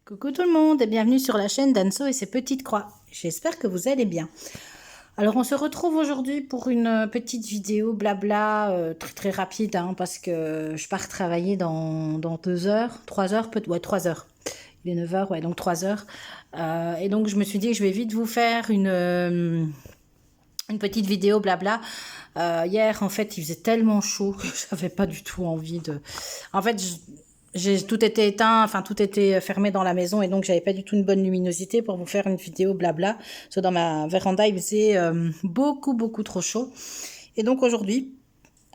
Coucou tout le monde et bienvenue sur la chaîne d'Anso et ses petites croix. J'espère que vous allez bien. Alors on se retrouve aujourd'hui pour une petite vidéo blabla très rapide parce que je pars travailler dans 2 heures, 3 heures peut-être, ouais 3 heures. Il est 9 heures, ouais donc 3 heures. Et donc je me suis dit que je vais vite vous faire une petite vidéo blabla. Hier en fait il faisait tellement chaud que j'avais pas du tout envie de... En fait tout était éteint, enfin tout était fermé dans la maison et donc j'avais pas du tout une bonne luminosité pour vous faire une vidéo blabla. Parce que dans ma véranda il faisait beaucoup trop chaud. Et donc aujourd'hui,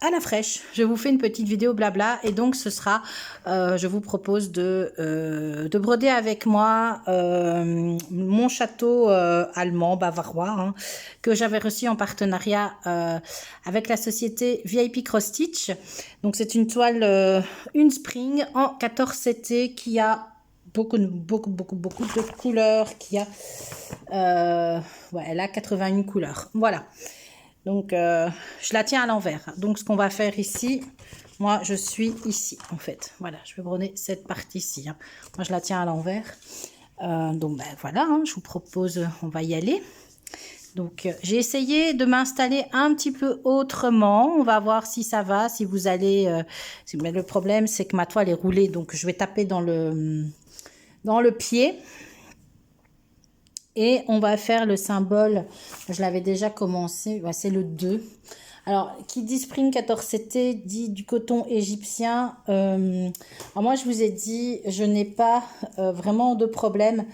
à la fraîche, je vous fais une petite vidéo blabla et donc ce sera, je vous propose de broder avec moi mon château allemand, bavarois, que j'avais reçu en partenariat avec la société VIP Cross Stitch. Donc c'est une toile, une spring en 14 CT qui a beaucoup de couleurs, ouais, elle a 81 couleurs, voilà. Donc, je la tiens à l'envers. Donc, ce qu'on va faire ici, moi, je suis ici, en fait. Voilà, je vais broder cette partie-ci. Moi, je la tiens à l'envers. Donc, ben voilà, je vous propose, on va y aller. Donc, j'ai essayé de m'installer un petit peu autrement. On va voir si ça va, si vous allez... mais le problème, c'est que ma toile est roulée. Donc, je vais taper dans le pied. Et on va faire le symbole, je l'avais déjà commencé, ouais, c'est le 2. Alors, qui dit Spring 14CT dit du coton égyptien. Alors moi, je vous ai dit, je n'ai pas vraiment de problème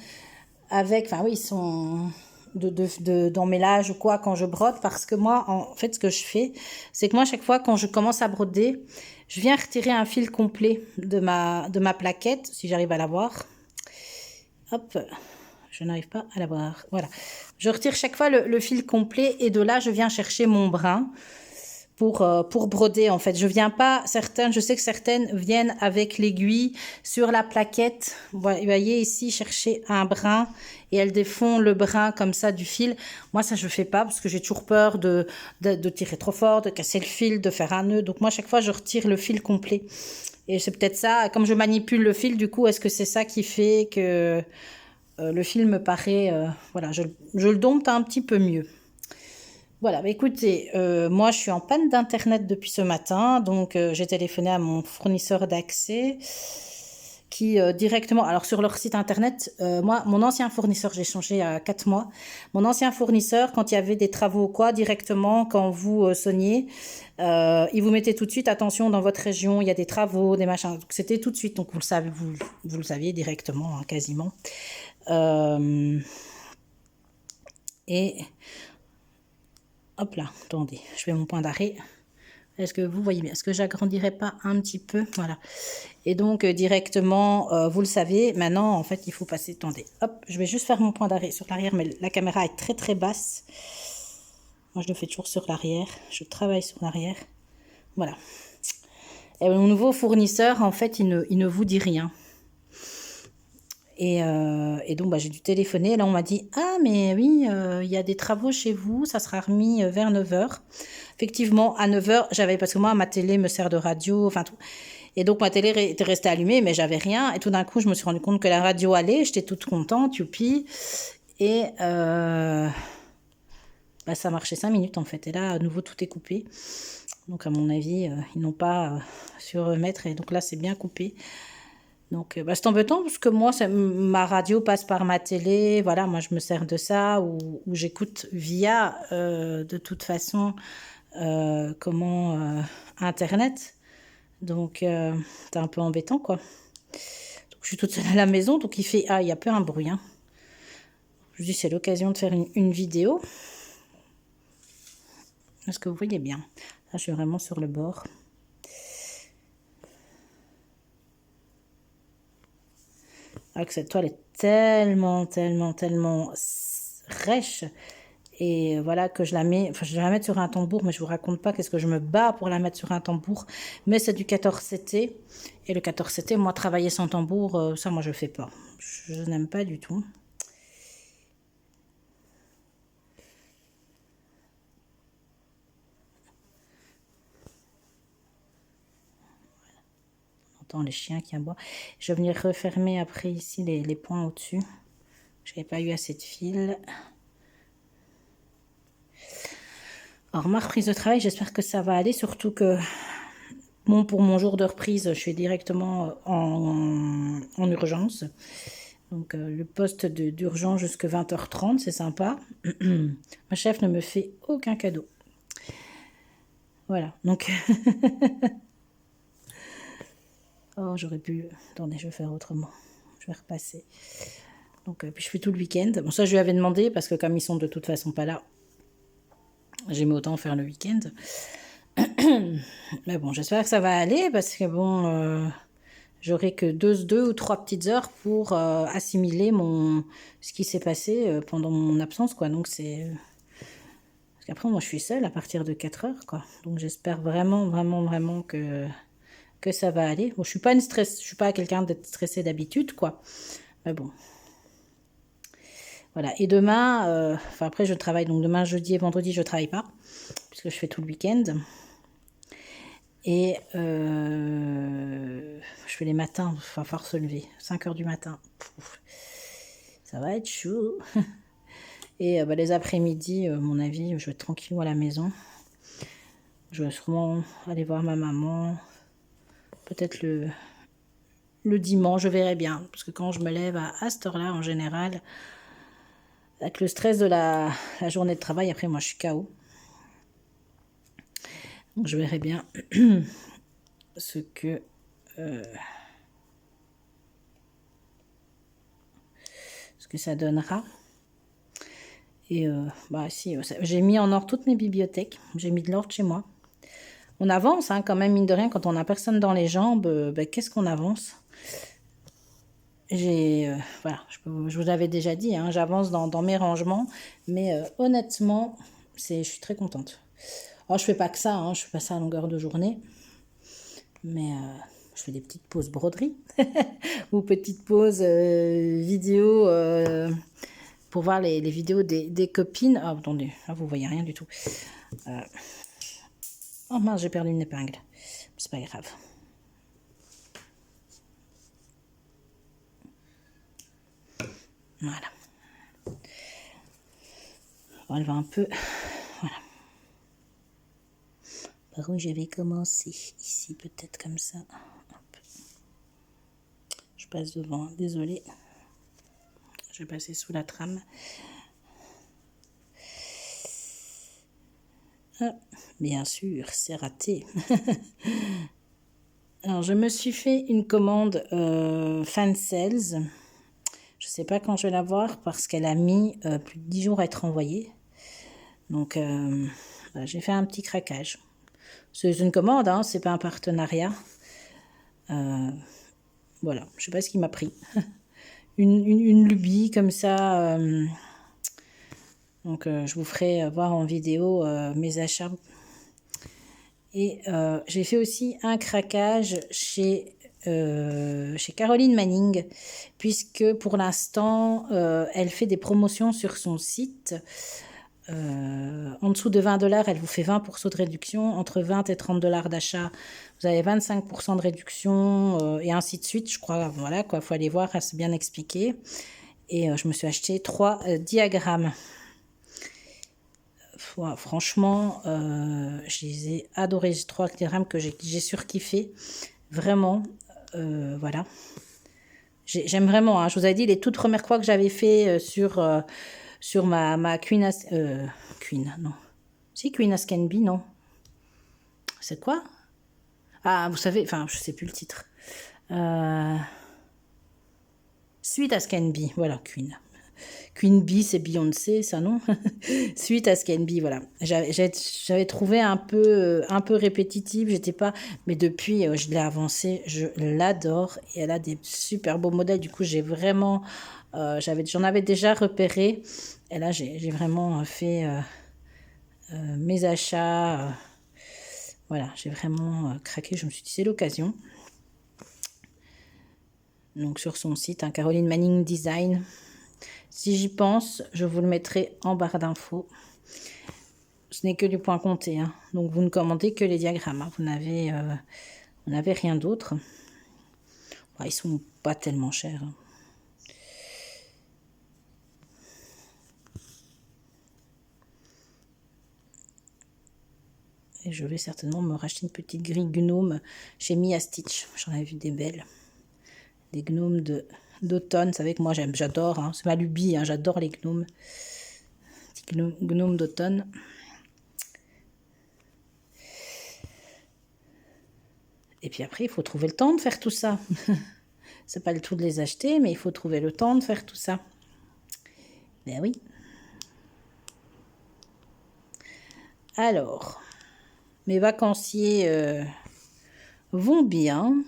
avec, enfin oui, ils sont d'emmêlage ou quoi quand je brode, parce que moi, en fait, ce que je fais, c'est que moi, chaque fois, quand je commence à broder, je viens retirer un fil complet de ma plaquette, si j'arrive à l'avoir. Hop, je n'arrive pas à l'avoir. Voilà. Je retire chaque fois le fil complet et de là, je viens chercher mon brin pour broder, en fait. Je viens pas, je sais que certaines viennent avec l'aiguille sur la plaquette. Vous voyez ici, chercher un brin et elles défont le brin comme ça du fil. Moi, ça, je fais pas parce que j'ai toujours peur de tirer trop fort, de casser le fil, de faire un nœud. Donc, moi, chaque fois, je retire le fil complet. Et c'est peut-être ça, comme je manipule le fil, du coup, est-ce que c'est ça qui fait que le fil me paraît, voilà, je le dompte un petit peu mieux. Voilà, bah écoutez, moi je suis en panne d'internet depuis ce matin, donc j'ai téléphoné à mon fournisseur d'accès qui directement, alors sur leur site internet, moi mon ancien fournisseur, j'ai changé il y a 4 mois, mon ancien fournisseur, quand il y avait des travaux ou quoi, directement quand vous sonniez, il vous mettait tout de suite, attention, dans votre région il y a des travaux, des machins, donc c'était tout de suite, donc vous le savez, vous le saviez directement, quasiment. Et hop là, attendez, je fais mon point d'arrêt. Est-ce que vous voyez bien? Est-ce que j'agrandirai pas un petit peu? Voilà. Et donc, directement, vous le savez, maintenant, en fait, il faut passer. Attendez, hop, je vais juste faire mon point d'arrêt sur l'arrière, mais la caméra est très basse. Moi, je le fais toujours sur l'arrière. Je travaille sur l'arrière. Voilà. Et mon nouveau fournisseur, en fait, il ne vous dit rien. Et donc, j'ai dû téléphoner. Et là, on m'a dit, ah, mais oui, il y a des travaux chez vous. Ça sera remis vers 9 h. Effectivement, à 9 h, j'avais, parce que moi, ma télé me sert de radio, enfin tout. Et donc, ma télé était restée allumée, mais j'avais rien. Et tout d'un coup, je me suis rendu compte que la radio allait. J'étais toute contente, youpi. Et ça marchait 5 minutes, en fait. Et là, à nouveau, tout est coupé. Donc, à mon avis, ils n'ont pas su remettre. Et donc là, c'est bien coupé. Donc, c'est embêtant parce que moi, ma radio passe par ma télé. Voilà, moi, je me sers de ça ou j'écoute via, de toute façon, Internet. Donc, c'est un peu embêtant, quoi. Donc, je suis toute seule à la maison, donc il y a peu un bruit. Je dis, c'est l'occasion de faire une vidéo. Est-ce que vous voyez bien? Là, je suis vraiment sur le bord. Alors que cette toile est tellement rêche. Et voilà que je la mets, enfin je vais la mettre sur un tambour, mais je vous raconte pas qu'est-ce que je me bats pour la mettre sur un tambour. Mais c'est du 14CT. Et le 14CT, moi, travailler sans tambour, ça, moi, je fais pas. Je n'aime pas du tout. j'entends les chiens qui aboient. Je vais venir refermer après ici les points au-dessus. Je n'avais pas eu assez de fil. Alors, ma reprise de travail, j'espère que ça va aller, surtout que, bon, pour mon jour de reprise, je suis directement en urgence. Donc, le poste d'urgence jusqu'à 20h30, c'est sympa. Ma chef ne me fait aucun cadeau. Voilà, donc... oh, j'aurais pu... Attendez, je vais faire autrement. Je vais repasser. Donc, puis je fais tout le week-end. Bon, ça, je lui avais demandé, parce que comme ils sont de toute façon pas là, j'aimais autant faire le week-end. Mais bon, j'espère que ça va aller, parce que bon... j'aurai que deux ou trois petites heures pour assimiler ce qui s'est passé pendant mon absence, quoi. Donc, c'est... Parce qu'après, moi, je suis seule à partir de 4 heures, quoi. Donc, j'espère vraiment, vraiment, vraiment que ça va aller. Bon, je suis pas quelqu'un d'être stressé d'habitude, quoi. Mais bon. Voilà. Et demain, enfin, après, je travaille. Donc, demain, jeudi et vendredi, je travaille pas, puisque je fais tout le week-end. Et je fais les matins, il va falloir se lever, 5 heures du matin. Pouf, ça va être chaud. Et les après-midi, à mon avis, je vais être tranquille à la maison. Je vais sûrement aller voir ma maman. Peut-être le dimanche, je verrai bien. Parce que quand je me lève à cette heure-là, en général, avec le stress de la journée de travail, après moi je suis KO. Donc je verrai bien ce que ça donnera. Et si, j'ai mis en ordre toutes mes bibliothèques. J'ai mis de l'ordre chez moi. On avance, hein, quand même, mine de rien, quand on n'a personne dans les jambes, qu'est-ce qu'on avance? Voilà, je vous l'avais déjà dit, hein, j'avance dans mes rangements, mais honnêtement, je suis très contente. Alors, je fais pas que ça, hein, je fais pas ça à longueur de journée, mais je fais des petites pauses broderie ou petites pauses vidéo pour voir les vidéos des copines. Ah, attendez, là, vous voyez rien du tout. Oh mince, j'ai perdu une épingle. C'est pas grave. Voilà. On va un peu... Voilà. Par où je vais commencer? Ici, peut-être comme ça. Hop. Je passe devant, désolée. Je vais passer sous la trame. Ah, bien sûr, c'est raté. Alors, je me suis fait une commande fan sales. Je ne sais pas quand je vais la voir parce qu'elle a mis plus de 10 jours à être envoyée. Donc, voilà, j'ai fait un petit craquage. C'est une commande, hein, c'est pas un partenariat. Voilà, je sais pas ce qui m'a pris. une lubie comme ça. Donc, je vous ferai voir en vidéo mes achats. Et j'ai fait aussi un craquage chez Caroline Manning, puisque pour l'instant, elle fait des promotions sur son site. En dessous de 20$, elle vous fait 20% de réduction. Entre 20 et 30$ d'achat, vous avez 25% de réduction, et ainsi de suite. Je crois, voilà, quoi, faut aller voir, c'est bien expliqué. Et je me suis acheté 3 diagrammes. Franchement, je les ai adorés. J'ai 3 diagrammes que j'ai surkiffé. Vraiment, voilà. J'aime vraiment, hein. Je vous avais dit, les toutes premières fois que j'avais fait sur ma Queen Queen, non. C'est Queen Askenby, non. C'est quoi? Ah, vous savez, enfin, je sais plus le titre. Suite Askenby, voilà, Queen. Queen Bee, c'est Beyoncé, ça, non? Suite à Scanby, voilà. J'avais trouvé un peu répétitive, j'étais pas... Mais depuis, je l'ai avancée, je l'adore. Et elle a des super beaux modèles. Du coup, j'ai vraiment... j'en avais déjà repéré. Et là, j'ai vraiment fait mes achats. Voilà, j'ai vraiment craqué. Je me suis dit, c'est l'occasion. Donc, sur son site, hein, Caroline Manning Design. Si j'y pense, je vous le mettrai en barre d'infos. Ce n'est que du point compté, hein. Donc vous ne commandez que les diagrammes, hein. Vous n'avez rien d'autre. Ah, ils sont pas tellement chers. Hein. Et je vais certainement me racheter une petite grille gnome chez Mia Stitch. J'en ai vu des belles. Des gnomes d'automne. Vous savez que moi j'adore. Hein. C'est ma lubie. Hein. J'adore les gnomes. Petits gnomes d'automne. Et puis après, il faut trouver le temps de faire tout ça. C'est pas le tout de les acheter, mais il faut trouver le temps de faire tout ça. Ben oui. Alors, mes vacanciers vont bien.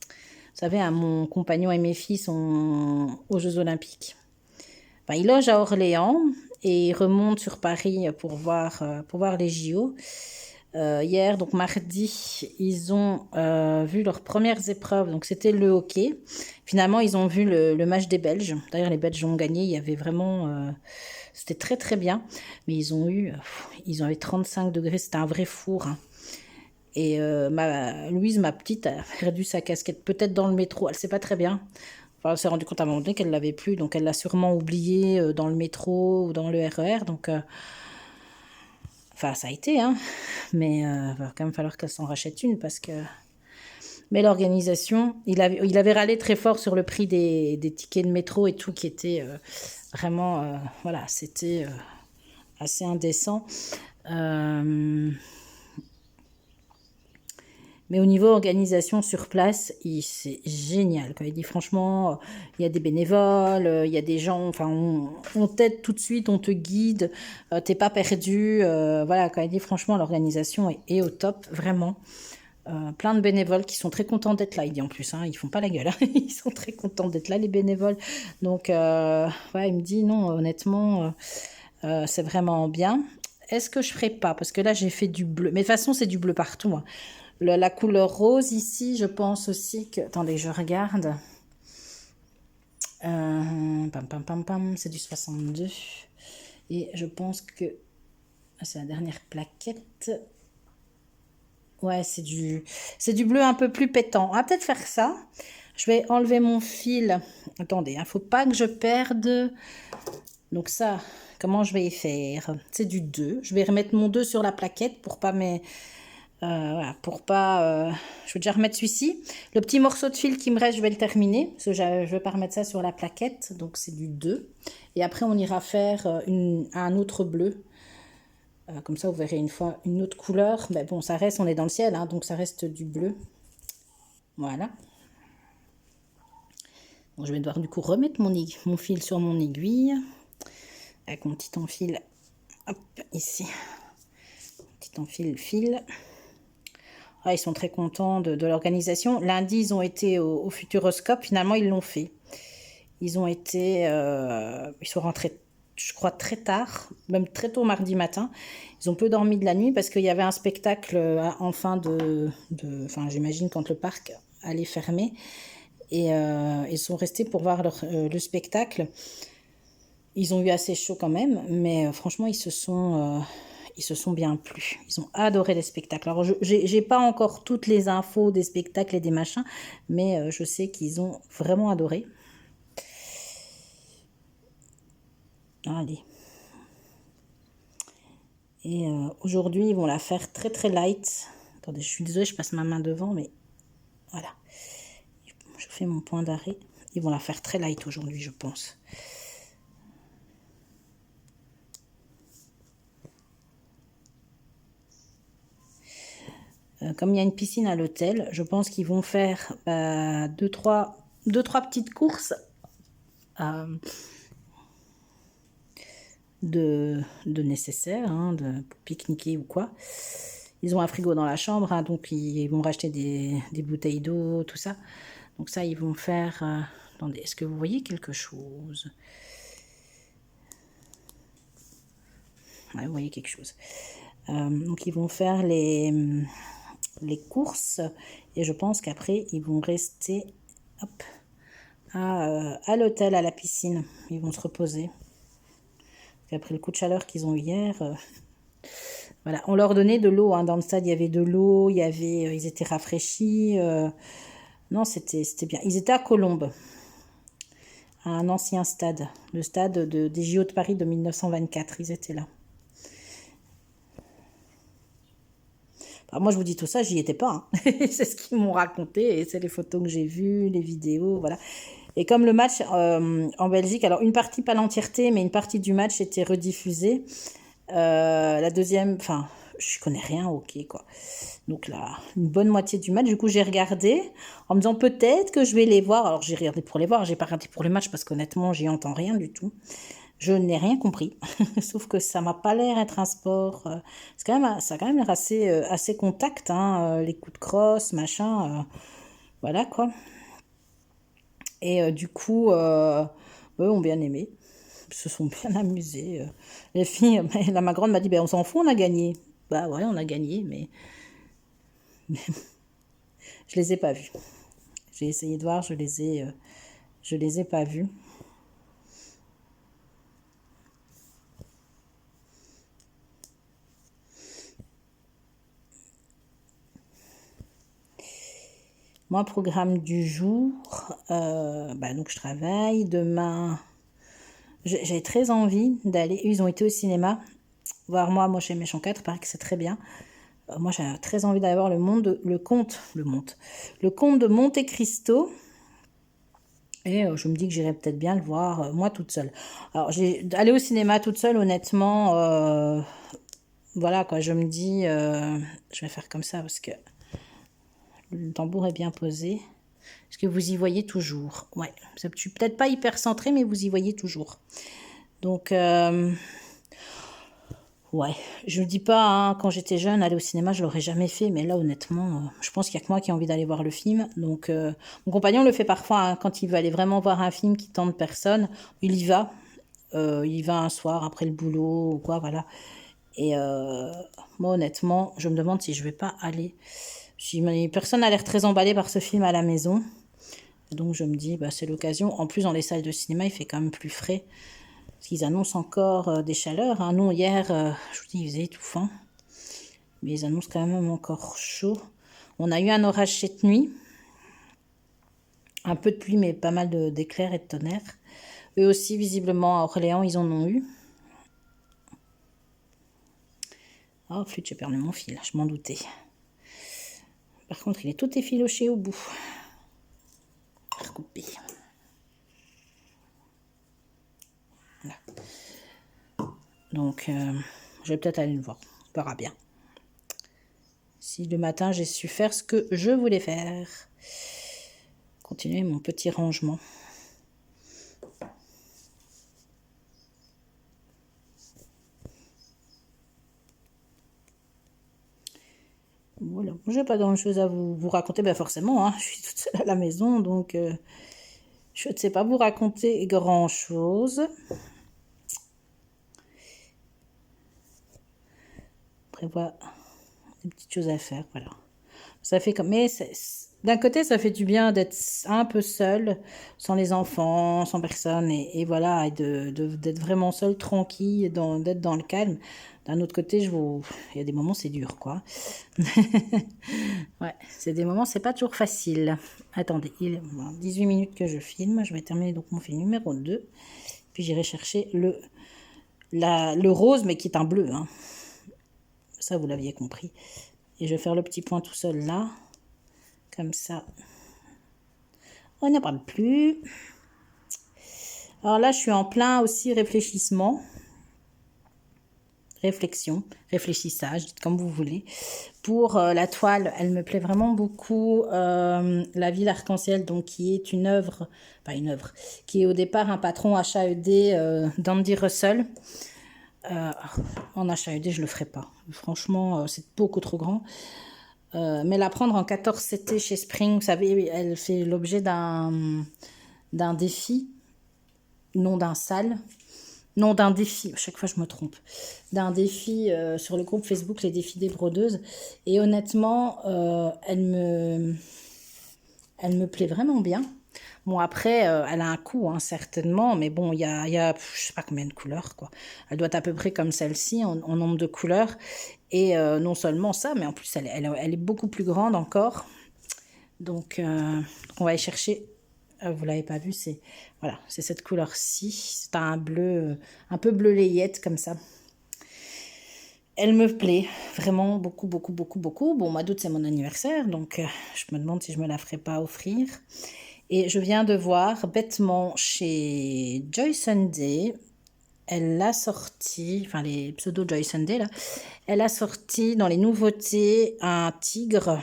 Vous savez, hein, mon compagnon et mes filles sont aux Jeux Olympiques. Enfin, ils logent à Orléans et ils remontent sur Paris pour voir les JO. Hier, donc mardi, ils ont vu leurs premières épreuves. Donc c'était le hockey. Finalement, ils ont vu le match des Belges. D'ailleurs, les Belges ont gagné. Il y avait vraiment... c'était très très bien. Mais ils ont eu 35 degrés. C'était un vrai four. Hein. Et Louise, ma petite, a perdu sa casquette. Peut-être dans le métro. Elle ne sait pas très bien. Enfin, elle s'est rendue compte à un moment donné qu'elle ne l'avait plus. Donc elle l'a sûrement oublié dans le métro ou dans le RER. Donc... Enfin, ça a été, hein. Mais il va quand même falloir qu'elle s'en rachète une parce que... Mais l'organisation, il avait râlé très fort sur le prix des tickets de métro et tout qui était vraiment... voilà, c'était assez indécent. Mais au niveau organisation sur place, c'est génial. Quoi. Il dit franchement, il y a des bénévoles, il y a des gens, enfin, on t'aide tout de suite, on te guide, t'es pas perdu. Voilà, quand il dit franchement, l'organisation est au top, vraiment. Plein de bénévoles qui sont très contents d'être là. Il dit en plus, hein, ils font pas la gueule, hein, ils sont très contents d'être là, les bénévoles. Donc, ouais, il me dit non, honnêtement, c'est vraiment bien. Est-ce que je ferai pas? Parce que là, j'ai fait du bleu. Mais de toute façon, c'est du bleu partout. Hein. La couleur rose ici, je pense aussi que... Attendez, je regarde. C'est du 62. Et je pense que... C'est la dernière plaquette. Ouais, c'est du bleu un peu plus pétant. On va peut-être faire ça. Je vais enlever mon fil. Attendez, il ne faut pas que je perde... Donc ça, comment je vais y faire? C'est du 2. Je vais remettre mon 2 sur la plaquette pour pas... voilà, pour pas... je vais déjà remettre celui-ci. Le petit morceau de fil qui me reste, je vais le terminer. Parce que je ne vais pas remettre ça sur la plaquette. Donc c'est du 2. Et après, on ira faire un autre bleu. Comme ça, vous verrez une autre couleur. Mais bon, ça reste, on est dans le ciel, hein, donc ça reste du bleu. Voilà. Bon, je vais devoir du coup remettre mon fil sur mon aiguille. Avec mon petit enfil. Hop, ici. Petit enfil, fil. Ah, ils sont très contents de l'organisation. Lundi, ils ont été au Futuroscope. Finalement, ils l'ont fait. Ils ont été... ils sont rentrés, je crois, très tard. Même très tôt mardi matin. Ils ont peu dormi de la nuit parce qu'il y avait un spectacle en fin enfin, j'imagine quand le parc allait fermer. Et ils sont restés pour voir le spectacle. Ils ont eu assez chaud quand même. Mais franchement, ils se sont bien plu. Ils ont adoré les spectacles. Alors, j'ai pas encore toutes les infos des spectacles et des machins, mais je sais qu'ils ont vraiment adoré. Allez. Et aujourd'hui, ils vont la faire très très light. Attendez, je suis désolée, je passe ma main devant, mais voilà. Je fais mon point d'arrêt. Ils vont la faire très light aujourd'hui, je pense. Comme il y a une piscine à l'hôtel, je pense qu'ils vont faire deux, trois petites courses de nécessaire, hein, pour pique-niquer ou quoi. Ils ont un frigo dans la chambre, hein, donc ils vont racheter des bouteilles d'eau, tout ça. Donc ça, ils vont faire... attendez, est-ce que vous voyez quelque chose? Ouais, vous voyez quelque chose. Donc ils vont faire les courses et je pense qu'après ils vont rester hop, à l'hôtel, à la piscine. Ils vont se reposer. Après le coup de chaleur qu'ils ont eu hier, voilà, on leur donnait de l'eau. Hein. Dans le stade, il y avait de l'eau, ils étaient rafraîchis. Non, c'était bien. Ils étaient à Colombes, à un ancien stade, le stade des JO de Paris de 1924. Ils étaient là. Alors moi, je vous dis tout ça, j'y étais pas, hein. C'est ce qu'ils m'ont raconté et c'est les photos que j'ai vues, les vidéos, voilà. Et comme le match en Belgique, alors une partie, pas l'entièreté, mais une partie du match était rediffusée. La deuxième, enfin, je connais rien au hockey, quoi. Donc là, une bonne moitié du match. Du coup, j'ai regardé en me disant peut-être que je vais les voir. Alors j'ai regardé pour les voir, j'ai pas regardé pour les matchs parce qu'honnêtement, j'y entends rien du tout. Je n'ai rien compris, sauf que ça m'a pas l'air être un sport. Ça a quand même l'air assez contact, hein, les coups de crosse, machin, voilà quoi. Et du coup, eux ont bien aimé, ils se sont bien amusés. Les filles, ma grande m'a dit, ben on s'en fout, on a gagné. Bah ouais, on a gagné, mais je les ai pas vus. J'ai essayé de voir, je les ai pas vus. Moi, programme du jour, donc je travaille. Demain, j'ai très envie d'aller. Ils ont été au cinéma voir moi chez Méchant 4, paraît que c'est très bien. Moi, j'ai très envie d'aller voir le conte de Monte Cristo. Et je me dis que j'irais peut-être bien le voir moi toute seule. Alors, aller au cinéma toute seule, honnêtement, voilà quoi, je me dis, je vais faire comme ça parce que le tambour est bien posé. Est-ce que vous y voyez toujours? Ouais, je suis peut-être pas hyper centrée, mais vous y voyez toujours. Donc, ouais, je ne dis pas, hein, quand j'étais jeune, aller au cinéma, je l'aurais jamais fait, mais là, honnêtement, je pense qu'il n'y a que moi qui ai envie d'aller voir le film. Donc, mon compagnon le fait parfois, hein, quand il veut aller vraiment voir un film qui tente personne, il y va. Il y va un soir après le boulot ou quoi, voilà. Et moi, honnêtement, je me demande si je vais pas aller. Personne n'a l'air très emballé par ce film à la maison. Donc je me dis, bah, c'est l'occasion. En plus, dans les salles de cinéma, il fait quand même plus frais. Parce qu'ils annoncent encore des chaleurs, hein. Nous, hier, je vous dis, il faisait étouffant. Mais ils annoncent quand même encore chaud. On a eu un orage cette nuit. Un peu de pluie, mais pas mal d'éclairs et de tonnerres. Eux aussi, visiblement, à Orléans, ils en ont eu. Oh, flûte, j'ai perdu mon fil, je m'en doutais. Par contre, il est tout effiloché au bout. Recoupé. Voilà. Donc, je vais peut-être aller le voir. On verra bien. Si le matin, j'ai su faire ce que je voulais faire. Continuer mon petit rangement. Voilà, je n'ai pas grand-chose à vous raconter, ben forcément, hein, je suis toute seule à la maison, donc je ne sais pas vous raconter grand-chose. Prévois des petites choses à faire, voilà. Ça fait comme, mais d'un côté, ça fait du bien d'être un peu seul, sans les enfants, sans personne, et voilà, et d'être vraiment seul, tranquille, d'être dans le calme. D'un autre côté, il y a des moments, c'est dur, quoi. Ouais, c'est des moments, c'est pas toujours facile. Attendez, il est 18 minutes que je filme. Je vais terminer donc mon film numéro 2. Puis j'irai chercher le rose, mais qui est un bleu, hein. Ça, vous l'aviez compris. Et je vais faire le petit point tout seul là. Comme ça. On n'en parle plus. Alors là, je suis en plein aussi réfléchissement. Réflexion, réfléchissage, dites comme vous voulez. Pour la toile, elle me plaît vraiment beaucoup. La ville arc-en-ciel, donc qui est une œuvre, pas une œuvre, qui est au départ un patron HAED d'Andy Russell. En HAED, je le ferai pas. Franchement, c'est beaucoup trop grand. Mais la prendre en 14CT chez Spring, vous savez, elle fait l'objet d'un défi, non d'un sale. Non, d'un défi, à chaque fois je me trompe, d'un défi sur le groupe Facebook Les Défis des Brodeuses. Et honnêtement, elle me plaît vraiment bien. Bon, après, elle a un coût, hein, certainement, mais bon, il y a je sais pas combien de couleurs, quoi. Elle doit être à peu près comme celle-ci, en nombre de couleurs. Et non seulement ça, mais en plus, elle est beaucoup plus grande encore. Donc, on va aller chercher, vous l'avez pas vu, c'est voilà, c'est cette couleur-ci. C'est un bleu, un peu bleu layette comme ça. Elle me plaît vraiment beaucoup, beaucoup, beaucoup, beaucoup. Bon, au mois d'août, c'est mon anniversaire, donc je me demande si je me la ferai pas offrir. Et je viens de voir bêtement chez Joy Sunday, elle a sorti, enfin les pseudo Joy Sunday là, elle a sorti dans les nouveautés un tigre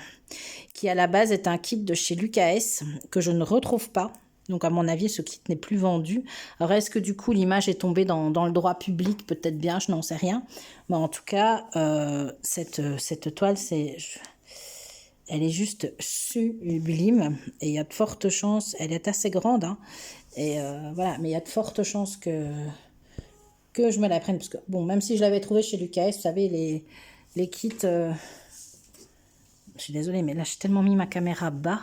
qui à la base est un kit de chez Lucas que je ne retrouve pas. Donc à mon avis, ce kit n'est plus vendu. Alors est-ce que du coup l'image est tombée dans le droit public? Peut-être bien, je n'en sais rien. Mais en tout cas, cette toile, elle est juste sublime. Et il y a de fortes chances, elle est assez grande, hein, et voilà, mais il y a de fortes chances que je me la prenne. Parce que bon, même si je l'avais trouvé chez Lucas, vous savez, les kits... je suis désolée, mais là j'ai tellement mis ma caméra bas.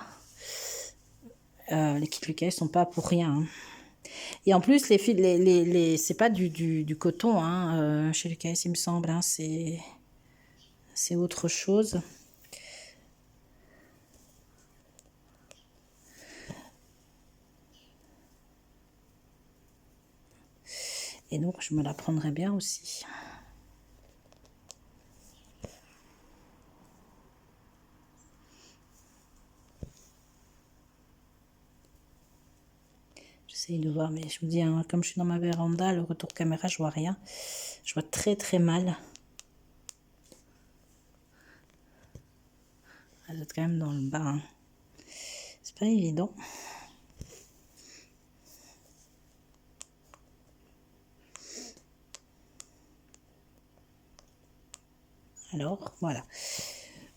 Les kits Lucas sont pas pour rien, hein. Et en plus, les fils, c'est pas du coton, hein, chez Lucas, il me semble, hein, c'est autre chose. Et donc, je me la prendrais bien aussi. J'essaye de voir, mais je me dis, hein, comme je suis dans ma véranda, le retour caméra, je vois rien. Je vois très très mal. Elle est quand même dans le bas, hein. C'est pas évident. Alors, voilà.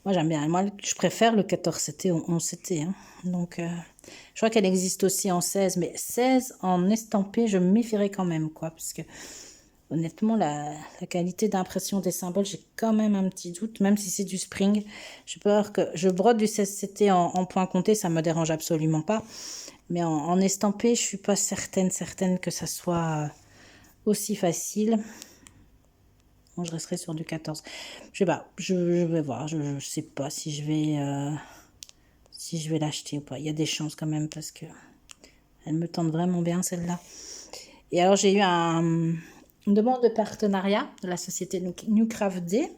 Moi, j'aime bien. Moi, je préfère le 14CT au 11CT, hein. Donc, je crois qu'elle existe aussi en 16, mais 16 en estampé, je me méfierais quand même, quoi. Parce que, honnêtement, la qualité d'impression des symboles, j'ai quand même un petit doute, même si c'est du spring. J'ai peur que je brode du 16CT en point compté, ça me dérange absolument pas. Mais en estampé, je suis pas certaine que ça soit aussi facile. Bon, je resterai sur du 14. Je sais pas, je vais voir. Je sais pas si je vais l'acheter ou pas. Il y a des chances quand même parce que elle me tente vraiment bien celle-là. Et alors j'ai eu une demande de partenariat de la société New Craft Day.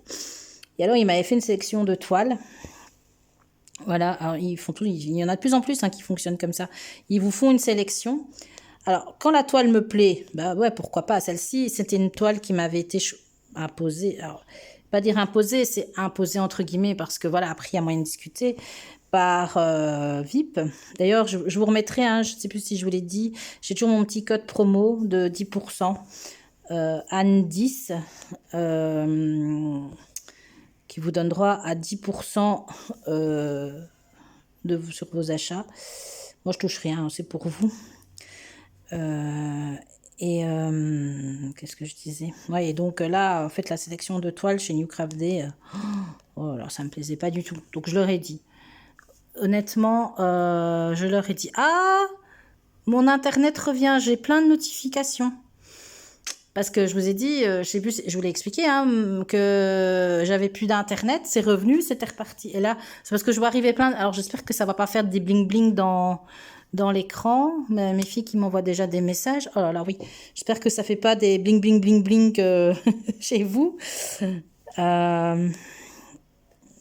Et alors il m'avait fait une sélection de toiles. Voilà, alors ils font tout. Il y en a de plus en plus, hein, qui fonctionnent comme ça. Ils vous font une sélection. Alors quand la toile me plaît, bah ouais, pourquoi pas. Celle-ci, c'était une toile qui m'avait été imposée. Alors, pas dire imposée, c'est imposée entre guillemets parce que voilà, après il y a moyen de discuter, par VIP. D'ailleurs, je vous remettrai, hein, je ne sais plus si je vous l'ai dit, j'ai toujours mon petit code promo de 10%, Anne10, qui vous donne droit à 10% sur vos achats. Moi, je touche rien, c'est pour vous. Qu'est-ce que je disais? Ouais, et donc là, en fait, la sélection de toiles chez New Craft Day, oh, alors ça me plaisait pas du tout. Donc je leur ai dit. Honnêtement, je leur ai dit, ah, mon internet revient, j'ai plein de notifications. Parce que je vous ai dit, je sais plus, je vous l'ai expliqué, hein, que j'avais plus d'internet, c'est revenu, c'était reparti. Et là, c'est parce que je vois arriver plein. Alors j'espère que ça va pas faire des bling bling dans l'écran. Mes filles qui m'envoient déjà des messages. Oh là là, oui. J'espère que ça fait pas des bling bling bling bling chez vous.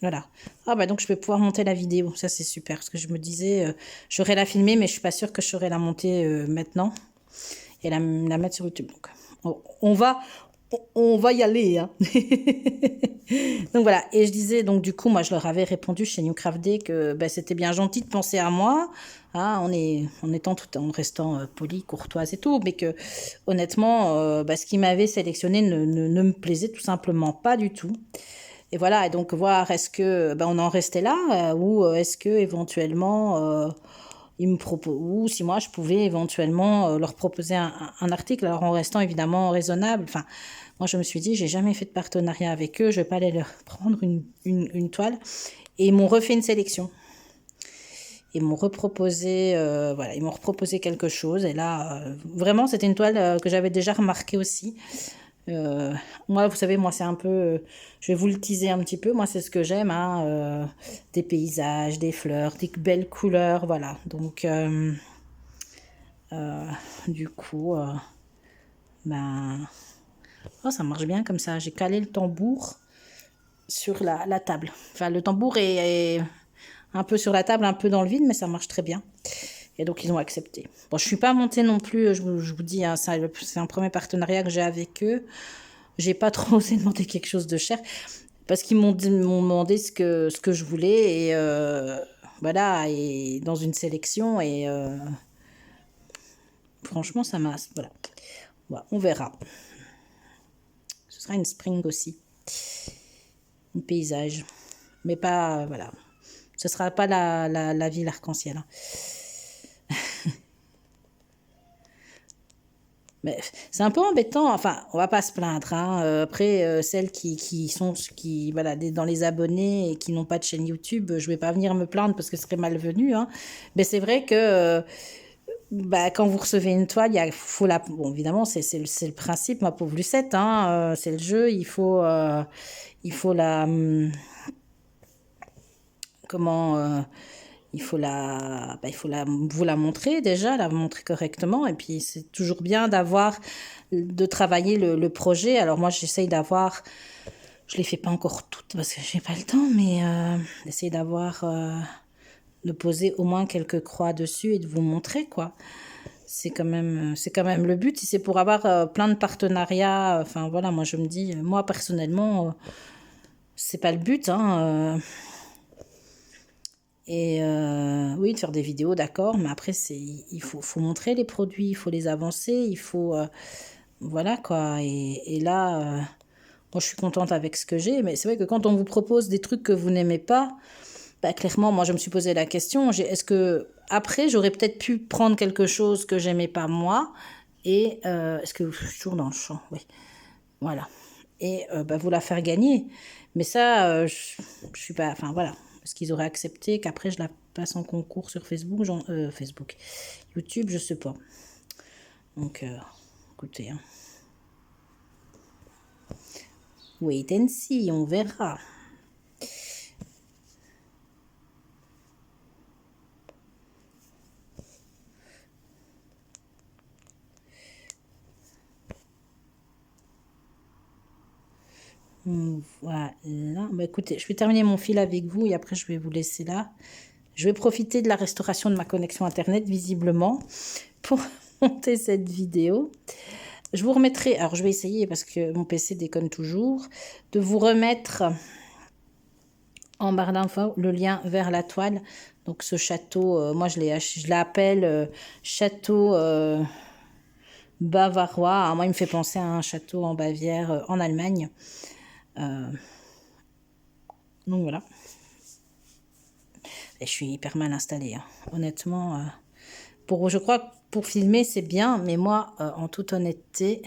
Voilà. Ah bah donc je vais pouvoir monter la vidéo. Ça c'est super parce que je me disais, j'aurais la filmer mais je suis pas sûre que je saurais la monter maintenant et la mettre sur YouTube. Donc on va y aller, hein. Donc voilà. Et je disais, donc du coup, moi je leur avais répondu chez New Craft Day que bah, c'était bien gentil de penser à moi, hein, en restant poli, courtoise et tout, mais que honnêtement, ce qu'ils m'avaient sélectionné ne me plaisait tout simplement pas du tout. Et voilà, et donc voir est-ce que on en restait là, ou est-ce que éventuellement ils me proposent, ou si moi je pouvais éventuellement leur proposer un article, alors en restant évidemment raisonnable. Enfin, moi je me suis dit, j'ai jamais fait de partenariat avec eux, je vais pas aller leur prendre une toile. Et ils m'ont refait une sélection. Ils m'ont reproposé, voilà, ils m'ont reproposé quelque chose. Et là, vraiment, c'était une toile que j'avais déjà remarquée aussi. Moi, vous savez, moi, c'est un peu... je vais vous le teaser un petit peu. Moi, c'est ce que j'aime, hein, des paysages, des fleurs, des belles couleurs, voilà. Donc, du coup, ben... Oh, ça marche bien comme ça. J'ai calé le tambour sur la table. Enfin, le tambour est un peu sur la table, un peu dans le vide, mais ça marche très bien. Et donc, ils ont accepté. Bon, je suis pas montée non plus, je vous dis, hein, c'est un premier partenariat que j'ai avec eux. J'ai pas trop osé demander quelque chose de cher parce qu'ils m'ont demandé ce que je voulais et voilà, et dans une sélection et franchement, ça m'a... Voilà. Voilà, on verra. Ce sera une spring aussi. Un paysage. Mais pas... voilà. Ce sera pas la ville arc-en-ciel. Hein. Mais c'est un peu embêtant, enfin, on va pas se plaindre. Hein. Après, celles qui sont voilà, dans les abonnés et qui n'ont pas de chaîne YouTube, je vais pas venir me plaindre parce que ce serait malvenu. Hein. Mais c'est vrai que bah, quand vous recevez une toile, faut la. Bon, évidemment, c'est le principe, ma pauvre Lucette. Hein, c'est le jeu, il faut la. Comment. Vous la montrer déjà, la montrer correctement. Et puis, c'est toujours bien de travailler le projet. Alors, moi, j'essaye d'avoir, je ne les fais pas encore toutes parce que j'ai pas le temps, mais d'essayer de poser au moins quelques croix dessus et de vous montrer, quoi. C'est quand même le but. Si c'est pour avoir plein de partenariats, enfin, voilà, moi, je me dis, moi, personnellement, c'est pas le but, hein. Et oui, de faire des vidéos, d'accord, mais après, il faut montrer les produits, il faut les avancer, il faut... voilà, quoi. Et là, moi, je suis contente avec ce que j'ai, mais c'est vrai que quand on vous propose des trucs que vous n'aimez pas, bah, clairement, moi, je me suis posé la question, est-ce que, après, j'aurais peut-être pu prendre quelque chose que j'aimais pas moi, et est-ce que je suis toujours dans le champ? Oui, voilà. Et bah, vous la faire gagner. Mais ça, je suis pas... Enfin, voilà. Parce qu'ils auraient accepté qu'après, je la passe en concours sur Facebook. Facebook. YouTube, je sais pas. Donc, écoutez. Hein. Wait and see, on verra. Voilà. Bah, écoutez, je vais terminer mon fil avec vous et après, je vais vous laisser là. Je vais profiter de la restauration de ma connexion Internet, visiblement, pour monter cette vidéo. Je vous remettrai, alors je vais essayer parce que mon PC déconne toujours, de vous remettre en barre d'infos le lien vers la toile. Donc ce château, moi je l'appelle château bavarois. Alors, moi il me fait penser à un château en Bavière, en Allemagne. Donc voilà. Et je suis hyper mal installée. Hein. Honnêtement, je crois que pour filmer c'est bien, mais moi, en toute honnêteté,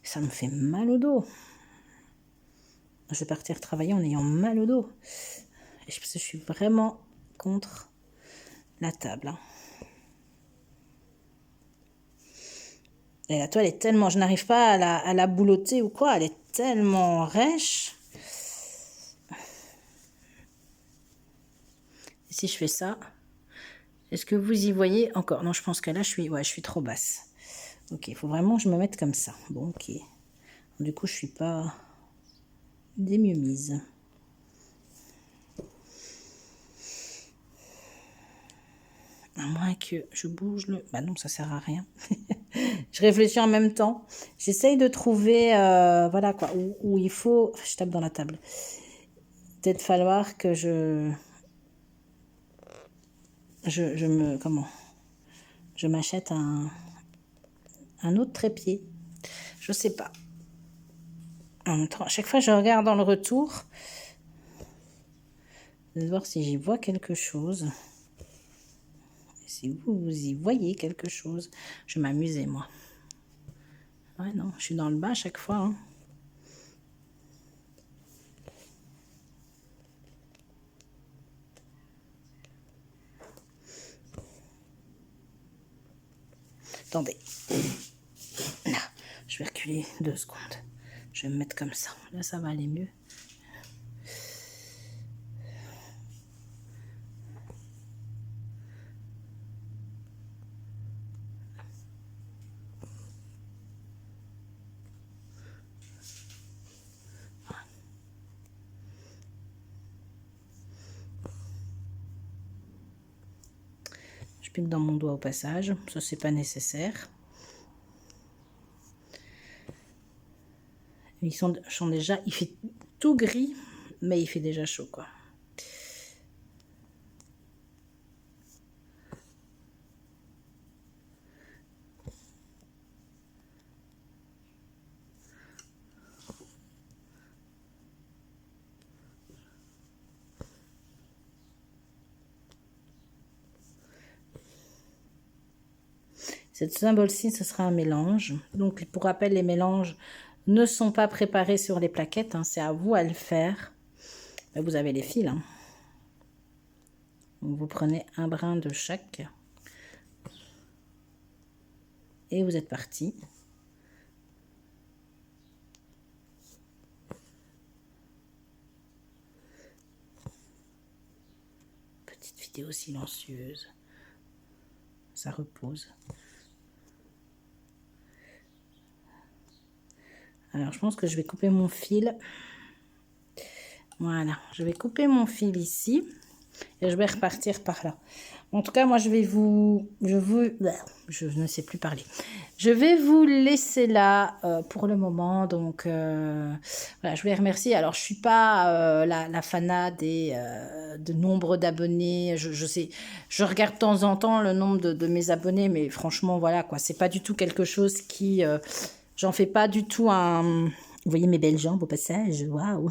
ça me fait mal au dos. Je vais partir travailler en ayant mal au dos. Et je suis vraiment contre la table. Hein. Et la toile est tellement... Je n'arrive pas à la boulotter ou quoi. Elle est tellement rêche. Et si je fais ça, est-ce que vous y voyez encore? Non, je pense que là, je suis trop basse. Ok, il faut vraiment que je me mette comme ça. Bon, ok. Du coup, je suis pas des mieux mises. À moins que je bouge le... Bah non, ça sert à rien. Je réfléchis en même temps. J'essaye de trouver... voilà quoi. Où il faut... Je tape dans la table. Peut-être falloir que je m'achète un autre trépied. Je sais pas. En même temps, à chaque fois je regarde dans le retour. Je vais voir si j'y vois quelque chose. Si vous y voyez quelque chose. Je vais m'amuser, moi. Ouais, non, je suis dans le bas à chaque fois. Hein. Attendez. Je vais reculer 2 secondes. Je vais me mettre comme ça. Là, ça va aller mieux. Je pique dans mon doigt au passage. Ça, c'est pas nécessaire. Ils sont déjà... Il fait tout gris, mais il fait déjà chaud, quoi. Cette symbole-ci, ce sera un mélange. Donc, pour rappel, les mélanges ne sont pas préparés sur les plaquettes. Hein, c'est à vous à le faire. Là, vous avez les fils. Hein. Donc, vous prenez un brin de chaque. Et vous êtes parti. Petite vidéo silencieuse. Ça repose. Alors, je pense que je vais couper mon fil. Voilà, je vais couper mon fil ici. Et je vais repartir par là. En tout cas, moi, je ne sais plus parler. Je vais vous laisser là pour le moment. Donc, voilà, je vais remercier. Alors, je ne suis pas la fanat de nombre d'abonnés. Je sais, je regarde de temps en temps le nombre de mes abonnés. Mais franchement, voilà, quoi. C'est pas du tout quelque chose qui... j'en fais pas du tout un... Vous voyez mes belles jambes au passage. Waouh.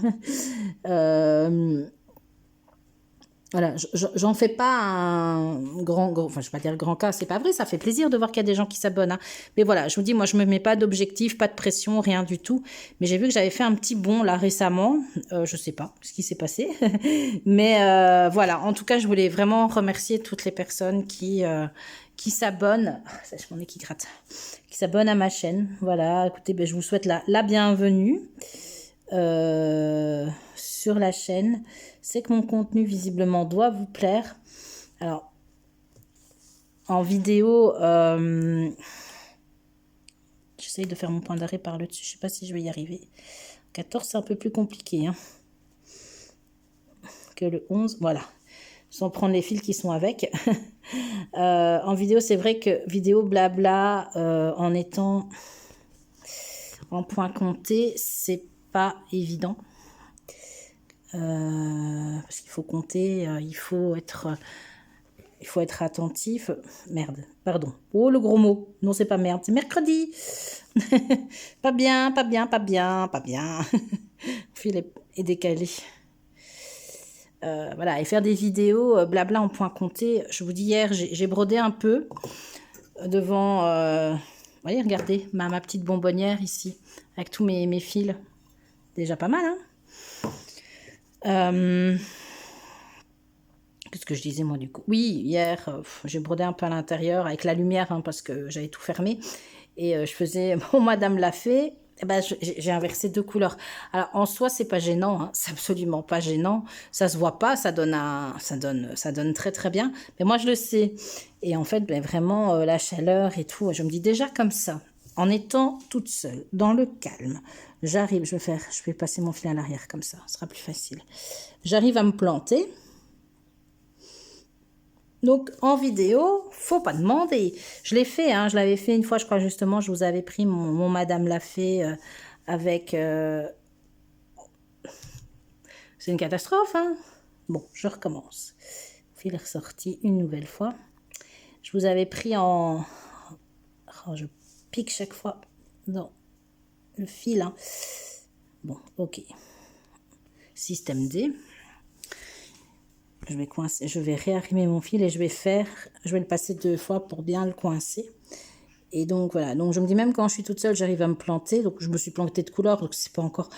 Voilà, j'en fais pas un enfin je vais pas dire grand cas, c'est pas vrai, ça fait plaisir de voir qu'il y a des gens qui s'abonnent. Hein. Mais voilà, je vous dis, moi je me mets pas d'objectif, pas de pression, rien du tout. Mais j'ai vu que j'avais fait un petit bond là récemment, je sais pas ce qui s'est passé. Mais voilà, en tout cas je voulais vraiment remercier toutes les personnes qui s'abonnent, ça c'est mon nez qui gratte, qui s'abonnent à ma chaîne. Voilà, écoutez, ben, je vous souhaite la bienvenue. Sur la chaîne, c'est que mon contenu visiblement doit vous plaire. Alors en vidéo, j'essaye de faire mon point d'arrêt par le dessus, je sais pas si je vais y arriver. 14 c'est un peu plus compliqué hein, que le 11, voilà, sans prendre les fils qui sont avec. En vidéo, c'est vrai que vidéo blabla en étant en point compté, c'est pas évident. Parce qu'il faut compter, il faut être attentif. Merde, pardon. Oh, le gros mot. Non, c'est pas merde, c'est mercredi. Pas bien, pas bien, pas bien, pas bien. Le fil est décalé. Voilà, et faire des vidéos blabla en point compté. Je vous dis, hier, j'ai brodé un peu devant... vous voyez, regardez, ma petite bonbonnière ici, avec tous mes fils. Déjà pas mal, hein. Qu'est-ce que je disais moi du coup? Oui, hier, j'ai brodé un peu à l'intérieur avec la lumière, hein, parce que j'avais tout fermé. Et je faisais, bon, madame l'a fait, eh ben, j'ai inversé 2 couleurs. Alors en soi, c'est pas gênant, hein, c'est absolument pas gênant. Ça se voit pas, ça donne très très bien. Mais moi, je le sais. Et en fait, ben, vraiment, la chaleur et tout, je me dis déjà comme ça, en étant toute seule, dans le calme, j'arrive, je vais passer mon fil à l'arrière comme ça, ce sera plus facile. J'arrive à me planter. Donc, en vidéo, faut pas demander. Je l'ai fait, hein, je l'avais fait une fois, je crois justement, je vous avais pris mon Madame l'a fait avec... C'est une catastrophe, hein. Bon, je recommence. Fil ressorti une nouvelle fois. Je vous avais pris en... Oh, je pique chaque fois dans le fil, hein. Bon, ok. Système D. Je vais coincer, je vais réarrimer mon fil et je vais le passer 2 fois pour bien le coincer. Et donc voilà, donc je me dis même quand je suis toute seule, j'arrive à me planter. Donc je me suis plantée de couleur, donc c'est pas encore...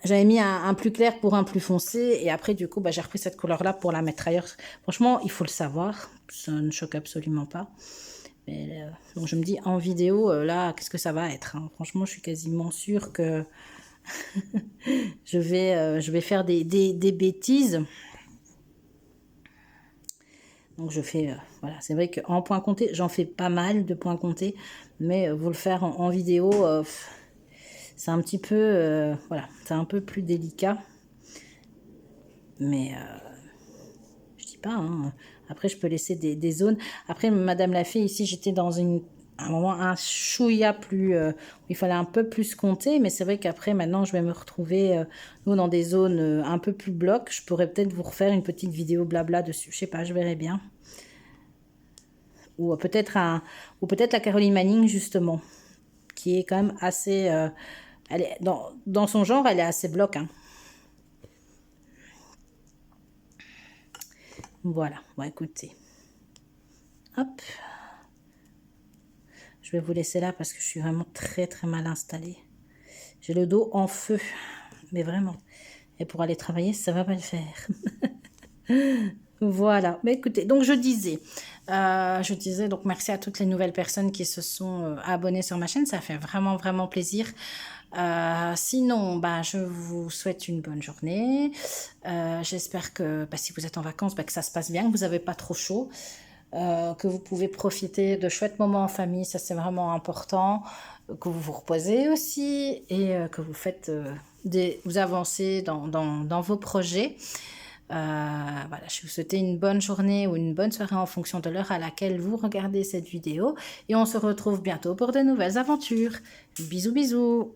J'avais mis un plus clair pour un plus foncé et après du coup bah, j'ai repris cette couleur là pour la mettre ailleurs. Franchement, il faut le savoir, ça ne choque absolument pas. Mais, donc je me dis en vidéo, là, qu'est-ce que ça va être, hein. Franchement, je suis quasiment sûre que je vais faire des bêtises. Donc je fais, voilà, c'est vrai qu'en point compté, j'en fais pas mal de points comptés, mais vous le faire en vidéo, c'est un petit peu, voilà, c'est un peu plus délicat. Mais je dis pas, hein. Après je peux laisser des zones. Après Madame la fée, ici j'étais dans un moment un chouïa plus, où il fallait un peu plus compter, mais c'est vrai qu'après maintenant je vais me retrouver, nous dans des zones un peu plus blocs. Je pourrais peut-être vous refaire une petite vidéo blabla dessus, je sais pas, je verrai bien. Ou peut-être la Caroline Manning justement, qui est quand même assez, elle est, dans son genre, elle est assez bloc, hein. Voilà, bon écoutez, hop, je vais vous laisser là parce que je suis vraiment très très mal installée. J'ai le dos en feu, mais vraiment. Et pour aller travailler, ça va pas le faire. Voilà, mais écoutez, donc je disais donc merci à toutes les nouvelles personnes qui se sont abonnées sur ma chaîne, ça fait vraiment vraiment plaisir. Sinon, bah, je vous souhaite une bonne journée. J'espère que bah, si vous êtes en vacances, bah, que ça se passe bien, que vous n'avez pas trop chaud, que vous pouvez profiter de chouettes moments en famille, ça c'est vraiment important, que vous vous reposez aussi et que vous faites vous avancez dans vos projets. Voilà, je vous souhaite une bonne journée ou une bonne soirée en fonction de l'heure à laquelle vous regardez cette vidéo et on se retrouve bientôt pour de nouvelles aventures. Bisous bisous.